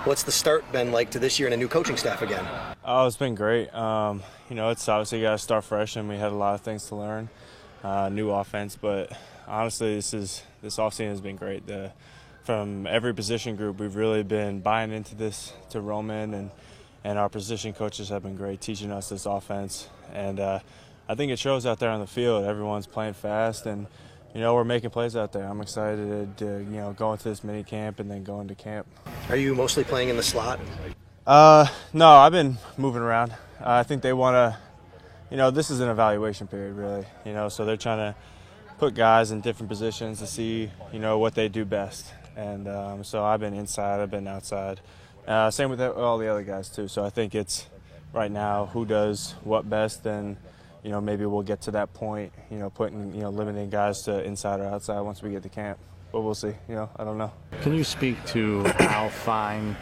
What's the start been like to this year and a new coaching staff again? Oh, it's been great. It's obviously got to start fresh, and we had a lot of things to learn, new offense. But honestly, this offseason has been great. From every position group, we've really been buying into this to Roman, and our position coaches have been great teaching us this offense. And I think it shows out there on the field. Everyone's playing fast, and we're making plays out there. I'm excited to go into this mini camp and then go into camp. Are you mostly playing in the slot? No, I've been moving around. I think they want to, this is an evaluation period, really. So they're trying to put guys in different positions to see, what they do best. And so I've been inside, I've been outside. Same with all the other guys too. So I think it's right now who does what best, and maybe we'll get to that point, putting limiting guys to inside or outside once we get to camp. But we'll see. I don't know. Can you speak to how fine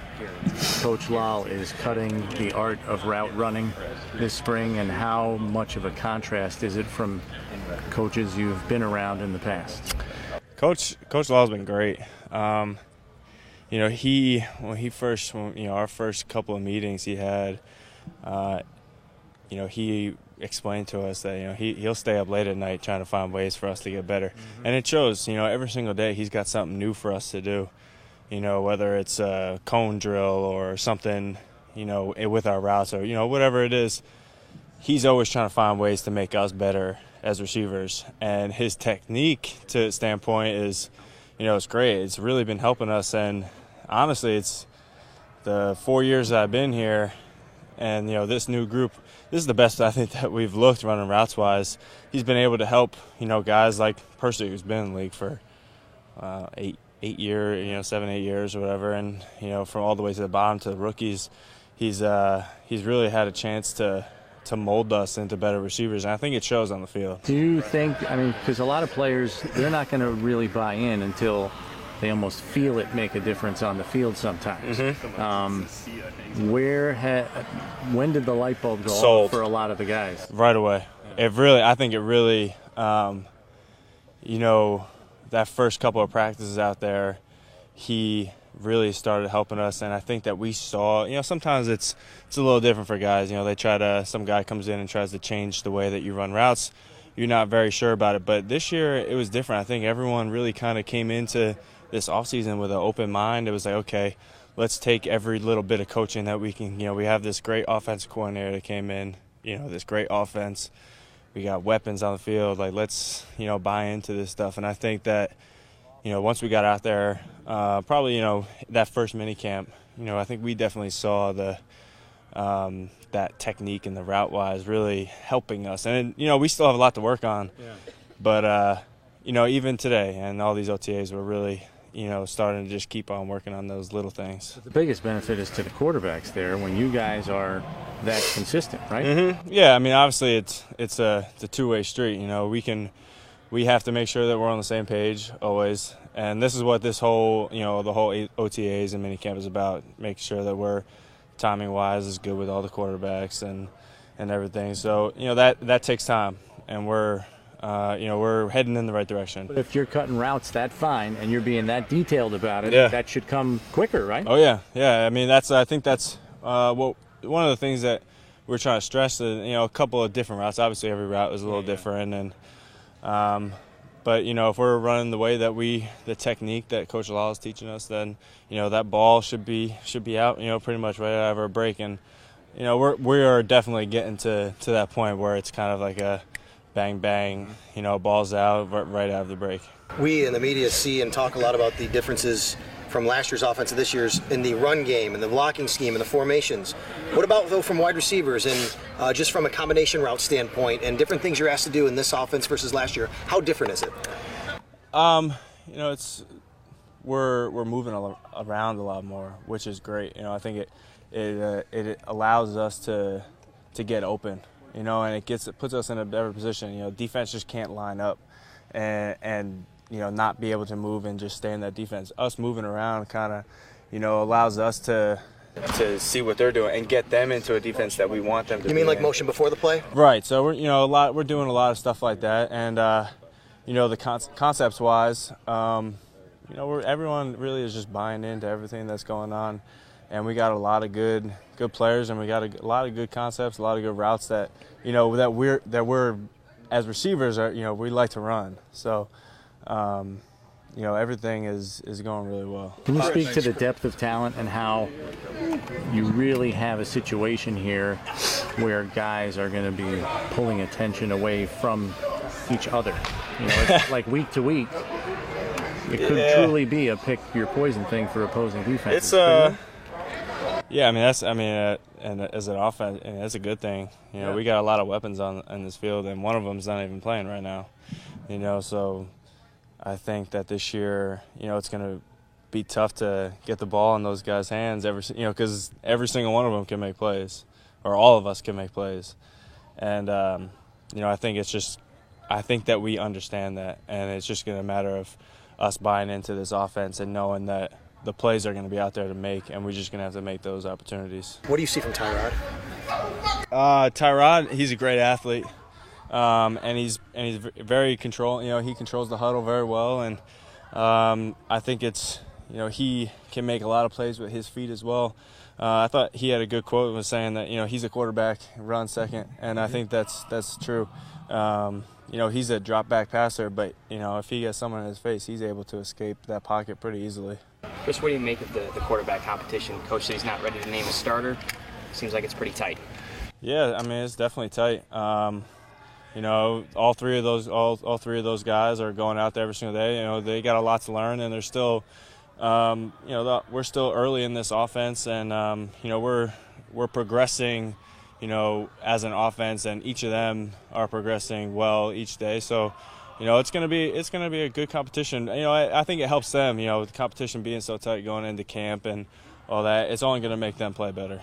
Coach Lal is cutting the art of route running this spring, and how much of a contrast is it from coaches you've been around in the past? Coach Lal's been great. Our first couple of meetings he had, he explained to us that he'll stay up late at night trying to find ways for us to get better, and it shows. Every single day he's got something new for us to do. Whether it's a cone drill or something, with our routes or whatever it is, he's always trying to find ways to make us better as receivers. And his technique to standpoint is, it's great. It's really been helping us. And honestly, it's the 4 years that I've been here, and this new group. This is the best I think that we've looked running routes wise. He's been able to help guys like Percy, who's been in the league for 7, 8 years or whatever, and from all the way to the bottom to the rookies, he's really had a chance to mold us into better receivers, and I think it shows on the field. Do you think, because a lot of players, they're not going to really buy in until they almost feel it make a difference on the field sometimes. When did the light bulb go off for a lot of the guys? Right away. I think it really, that first couple of practices out there, he really started helping us, and I think that we saw, sometimes it's a little different for guys. Some guy comes in and tries to change the way that you run routes. You're not very sure about it, but this year it was different. I think everyone really kind of came into this offseason with an open mind. It was like, okay, let's take every little bit of coaching that we can. We have this great offensive coordinator that came in, this great offense. We got weapons on the field. Like, let's, buy into this stuff. And I think that, once we got out there, probably, that first mini camp, I think we definitely saw that technique and the route-wise really helping us. And, we still have a lot to work on. Yeah. But, even today and all these OTAs were really, starting to just keep on working on those little things. But the biggest benefit is to the quarterbacks there when you guys are that consistent, right? Mm-hmm. Yeah, obviously it's a two-way street. We have to make sure that we're on the same page always, and this is what this whole, the whole OTAs and minicamp is about. Make sure that we're timing-wise is good with all the quarterbacks and everything. So that takes time, and we're heading in the right direction. But if you're cutting routes that fine and you're being that detailed about it, yeah, that should come quicker, right? Oh yeah. I think that's one of the things that we're trying to stress. A couple of different routes. Obviously, every route is a little different, and but if we're running the way that the technique that Coach Lal is teaching us, then that ball should be out. Pretty much right out of our break, and we are definitely getting to that point where it's kind of like a bang, bang, balls out right out of the break. We in the media see and talk a lot about the differences from last year's offense to this year's in the run game and the blocking scheme and the formations. What about, though, from wide receivers and just from a combination route standpoint and different things you're asked to do in this offense versus last year? How different is it? We're moving around a lot more, which is great. I think it allows us to get open. And it puts us in a better position. Defense just can't line up and not be able to move and just stay in that defense. Us moving around kind of, allows us to see what they're doing and get them into a defense that we want them to. You mean like motion before the play? Right. So we're doing a lot of stuff like that, and the concepts wise, everyone really is just buying into everything that's going on. and we got a lot of good players, and we got a lot of good concepts, a lot of good routes that we're as receivers are we like to run. So everything is going really well. Can you speak to the depth of talent and how you really have a situation here where guys are going to be pulling attention away from each other? It's like week to week, it could truly be a pick your poison thing for opposing defenses. And as an offense, that's a good thing. We got a lot of weapons on this field, and one of them's not even playing right now. So I think that this year, it's going to be tough to get the ball in those guys' hands because every single one of them can make plays, or all of us can make plays. And I think that we understand that, and it's just going to matter of us buying into this offense and knowing that the plays are going to be out there to make, and we're just going to have to make those opportunities. What do you see from Tyrod? Tyrod, he's a great athlete, and he's very he controls the huddle very well, and I think it's he can make a lot of plays with his feet as well. I thought he had a good quote was saying that he's a quarterback, runs second, and I think that's true. He's a drop back passer, but if he gets someone in his face, he's able to escape that pocket pretty easily. Chris, what do you make of the quarterback competition? Coach said he's not ready to name a starter. Seems like it's pretty tight. Yeah, it's definitely tight. All three of those guys are going out there every single day. They got a lot to learn, and they're still, we're still early in this offense, and we're progressing, as an offense, and each of them are progressing well each day. So, it's gonna be a good competition. I think it helps them. The competition being so tight going into camp and all that. It's only gonna make them play better.